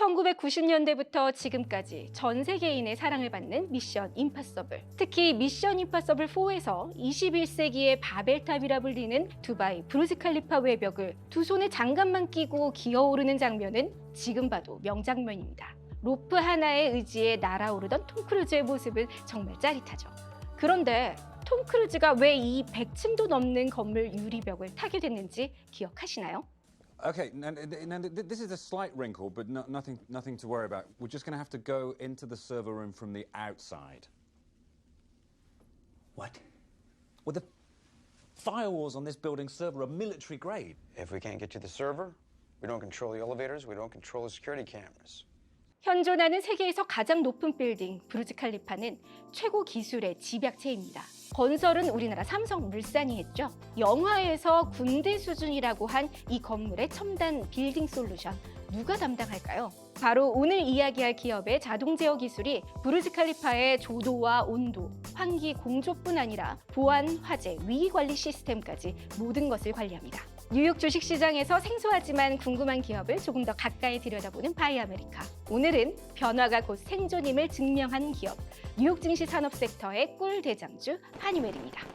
1990년대부터 지금까지 전 세계인의 사랑을 받는 미션 임파서블. 특히 미션 임파서블 4에서 21세기의 바벨탑이라 불리는 두바이 부르즈 칼리파 외벽을 두 손에 장갑만 끼고 기어오르는 장면은 지금 봐도 명장면입니다. 로프 하나의 의지에 날아오르던 톰 크루즈의 모습은 정말 짜릿하죠. 그런데 톰 크루즈가 왜 이 100층도 넘는 건물 유리벽을 타게 됐는지 기억하시나요? Okay, this is a slight wrinkle, but nothing to worry about. We're just going to have to go into the server room from the outside. What? Well, the firewalls on this building's server are military grade. If we can't get to the server, we don't control the elevators, we don't control the security cameras. 현존하는 세계에서 가장 높은 빌딩 부르즈 칼리파는 최고 기술의 집약체입니다. 건설은 우리나라 삼성물산이 했죠. 영화에서 군대 수준이라고 한 이 건물의 첨단 빌딩 솔루션 누가 담당할까요? 바로 오늘 이야기할 기업의 자동 제어 기술이 부르즈 칼리파의 조도와 온도, 환기 공조뿐 아니라 보안, 화재, 위기 관리 시스템까지 모든 것을 관리합니다. 뉴욕 주식시장에서 생소하지만 궁금한 기업을 조금 더 가까이 들여다보는 바이 아메리카. 오늘은 변화가 곧 생존임을 증명한 기업, 뉴욕 증시 산업 섹터의 꿀 대장주 하니웰입니다.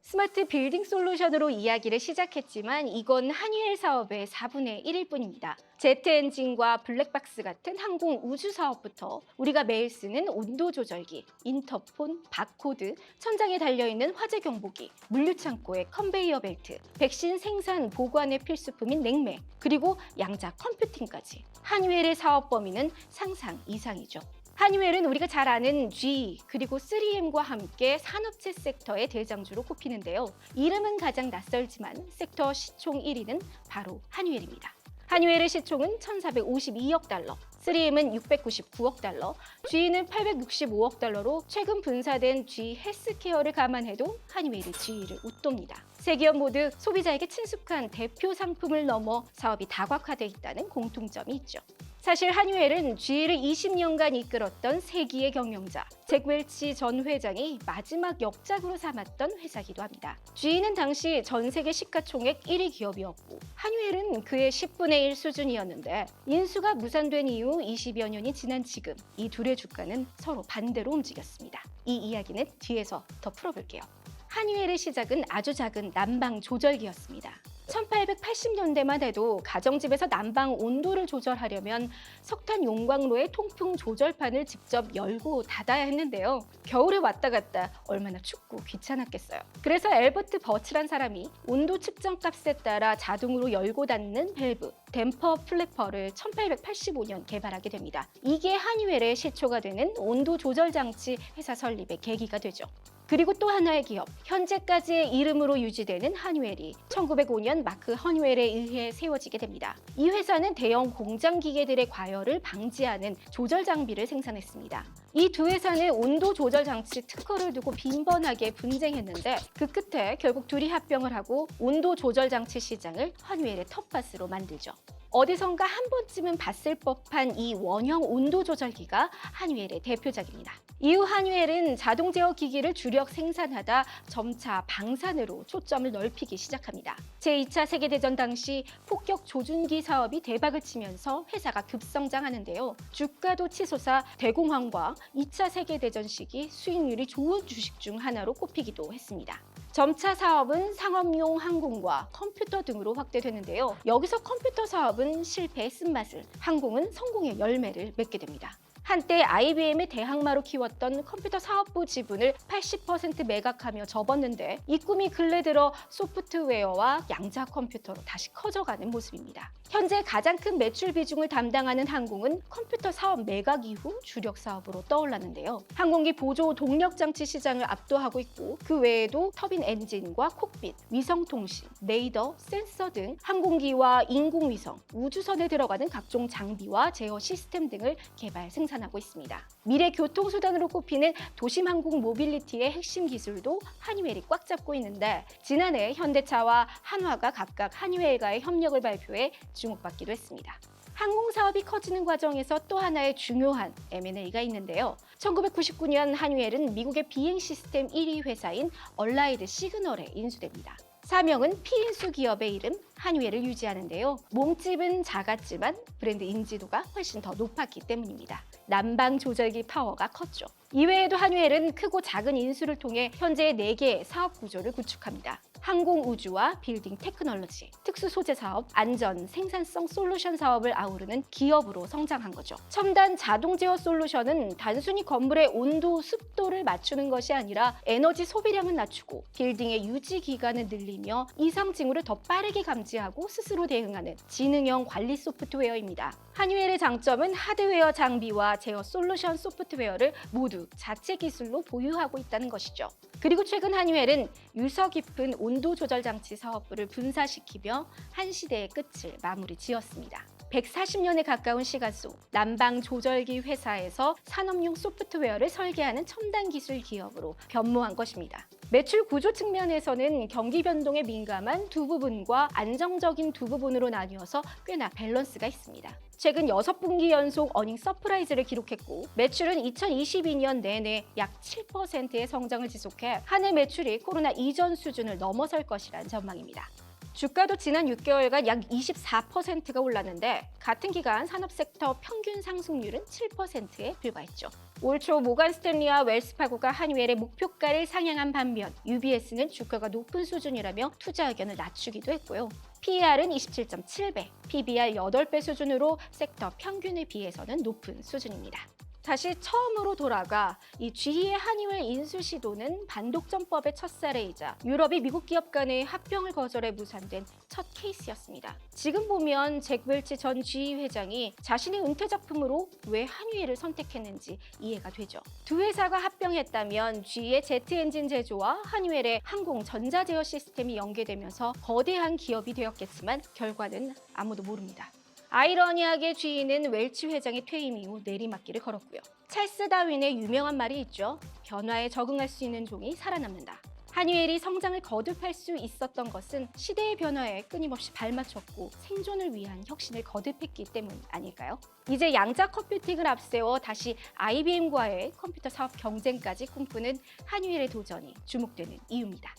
스마트 빌딩 솔루션으로 이야기를 시작했지만 이건 하니웰 사업의 4분의 1일 뿐입니다. 제트 엔진과 블랙박스 같은 항공 우주 사업부터 우리가 매일 쓰는 온도 조절기, 인터폰, 바코드, 천장에 달려있는 화재 경보기, 물류창고의 컨베이어 벨트, 백신 생산 보관의 필수품인 냉매, 그리고 양자 컴퓨팅까지. 하니웰의 사업 범위는 상상 이상이죠. 하니웰은 우리가 잘 아는 G 그리고 3M과 함께 산업체 섹터의 대장주로 꼽히는데요. 이름은 가장 낯설지만 섹터 시총 1위는 바로 하니웰입니다. 하니웰의 시총은 1,452억 달러, 3M은 699억 달러, G는 865억 달러로 최근 분사된 G 헬스케어를 감안해도 하니웰이 G를 웃돕니다. 세 기업 모두 소비자에게 친숙한 대표 상품을 넘어 사업이 다각화되어 있다는 공통점이 있죠. 사실 하니웰은 G를 20년간 이끌었던 세기의 경영자 잭 웰치 전 회장이 마지막 역작으로 삼았던 회사이기도 합니다. G는 당시 전 세계 시가총액 1위 기업이었고 하니웰은 그의 10분의 1 수준이었는데 인수가 무산된 이후 20여 년이 지난 지금 이 둘의 주가는 서로 반대로 움직였습니다. 이 이야기는 뒤에서 더 풀어볼게요. 하니웰의 시작은 아주 작은 난방 조절기였습니다. 1880년대만 해도 가정집에서 난방 온도를 조절하려면 석탄 용광로의 통풍 조절판을 직접 열고 닫아야 했는데요. 겨울에 왔다 갔다 얼마나 춥고 귀찮았겠어요. 그래서 엘버트 버치란 사람이 온도 측정 값에 따라 자동으로 열고 닫는 밸브, 댐퍼 플래퍼를 1885년 개발하게 됩니다. 이게 하니웰의 시초가 되는 온도 조절 장치 회사 설립의 계기가 되죠. 그리고 또 하나의 기업, 현재까지의 이름으로 유지되는 하니웰이 1905년 마크 허니웰에 의해 세워지게 됩니다. 이 회사는 대형 공장 기계들의 과열을 방지하는 조절 장비를 생산했습니다. 이 두 회사는 온도 조절 장치 특허를 두고 빈번하게 분쟁했는데 그 끝에 결국 둘이 합병을 하고 온도 조절 장치 시장을 허니웰의 텃밭으로 만들죠. 어디선가 한 번쯤은 봤을 법한 이 원형 온도 조절기가 하니웰의 대표작입니다. 이후 하니웰은 자동 제어 기기를 주력 생산하다 점차 방산으로 초점을 넓히기 시작합니다. 제2차 세계대전 당시 폭격 조준기 사업이 대박을 치면서 회사가 급성장하는데요. 주가도 치솟아 대공황과 2차 세계대전 시기 수익률이 좋은 주식 중 하나로 꼽히기도 했습니다. 점차 사업은 상업용 항공과 컴퓨터 등으로 확대되는데요. 여기서 컴퓨터 사업은 실패의 쓴맛을, 항공은 성공의 열매를 맺게 됩니다. 한때 IBM의 대항마로 키웠던 컴퓨터 사업부 지분을 80% 매각하며 접었는데 이 꿈이 근래 들어 소프트웨어와 양자 컴퓨터로 다시 커져가는 모습입니다. 현재 가장 큰 매출 비중을 담당하는 항공은 컴퓨터 사업 매각 이후 주력 사업으로 떠올랐는데요. 항공기 보조 동력 장치 시장을 압도하고 있고 그 외에도 터빈 엔진과 콕핏, 위성통신, 레이더, 센서 등 항공기와 인공위성, 우주선에 들어가는 각종 장비와 제어 시스템 등을 개발, 생산하고 있습니다. 미래 교통수단으로 꼽히는 도심항공 모빌리티의 핵심 기술도 하니웰이 꽉 잡고 있는데 지난해 현대차와 한화가 각각 하니웰과의 협력을 발표해 주목받기도 했습니다. 항공사업이 커지는 과정에서 또 하나의 중요한 M&A가 있는데요. 1999년 하니웰은 미국의 비행 시스템 1위 회사인 얼라이드 시그널에 인수됩니다. 사명은 피인수 기업의 이름 한유엘을 유지하는데요. 몸집은 작았지만 브랜드 인지도가 훨씬 더 높았기 때문입니다. 난방 조절기 파워가 컸죠. 이외에도 한유엘은 크고 작은 인수를 통해 현재 4개의 사업 구조를 구축합니다. 항공우주와 빌딩 테크놀로지, 특수 소재 사업, 안전, 생산성 솔루션 사업을 아우르는 기업으로 성장한 거죠. 첨단 자동 제어 솔루션은 단순히 건물의 온도, 습도를 맞추는 것이 아니라 에너지 소비량을 낮추고 빌딩의 유지 기간을 늘리며 이상 징후를 더 빠르게 감지하고 스스로 대응하는 지능형 관리 소프트웨어입니다. 한유엘의 장점은 하드웨어 장비와 제어 솔루션 소프트웨어를 모두 자체 기술로 보유하고 있다는 것이죠. 그리고 최근 한유엘은 유서 깊은 온도 조절 장치 사업부를 분사시키며 한 시대의 끝을 마무리 지었습니다. 140년에 가까운 시간 속 난방 조절기 회사에서 산업용 소프트웨어를 설계하는 첨단 기술 기업으로 변모한 것입니다. 매출 구조 측면에서는 경기 변동에 민감한 두 부분과 안정적인 두 부분으로 나뉘어서 꽤나 밸런스가 있습니다. 최근 6분기 연속 어닝 서프라이즈를 기록했고 매출은 2022년 내내 약 7%의 성장을 지속해 한 해 매출이 코로나 이전 수준을 넘어설 것이란 전망입니다. 주가도 지난 6개월간 약 24%가 올랐는데 같은 기간 산업 섹터 평균 상승률은 7%에 불과했죠. 올 초 모간 스탠리와 웰스파고가 한유엘의 목표가를 상향한 반면 UBS는 주가가 높은 수준이라며 투자 의견을 낮추기도 했고요. PER은 27.7배, PBR 8배 수준으로 섹터 평균에 비해서는 높은 수준입니다. 다시 처음으로 돌아가 이 GE의 한유엘 인수 시도는 반독점법의 첫 사례이자 유럽이 미국 기업 간의 합병을 거절해 무산된 첫 케이스였습니다. 지금 보면 잭 웰치 전 GE 회장이 자신의 은퇴 작품으로 왜 한유엘을 선택했는지 이해가 되죠. 두 회사가 합병했다면 GE의 제트 엔진 제조와 한유엘의 항공 전자 제어 시스템이 연계되면서 거대한 기업이 되었겠지만 결과는 아무도 모릅니다. 아이러니하게 GE는 웰치 회장의 퇴임 이후 내리막길을 걸었고요. 찰스 다윈의 유명한 말이 있죠. 변화에 적응할 수 있는 종이 살아남는다. 한유엘이 성장을 거듭할 수 있었던 것은 시대의 변화에 끊임없이 발맞췄고 생존을 위한 혁신을 거듭했기 때문 아닐까요? 이제 양자 컴퓨팅을 앞세워 다시 IBM과의 컴퓨터 사업 경쟁까지 꿈꾸는 한유엘의 도전이 주목되는 이유입니다.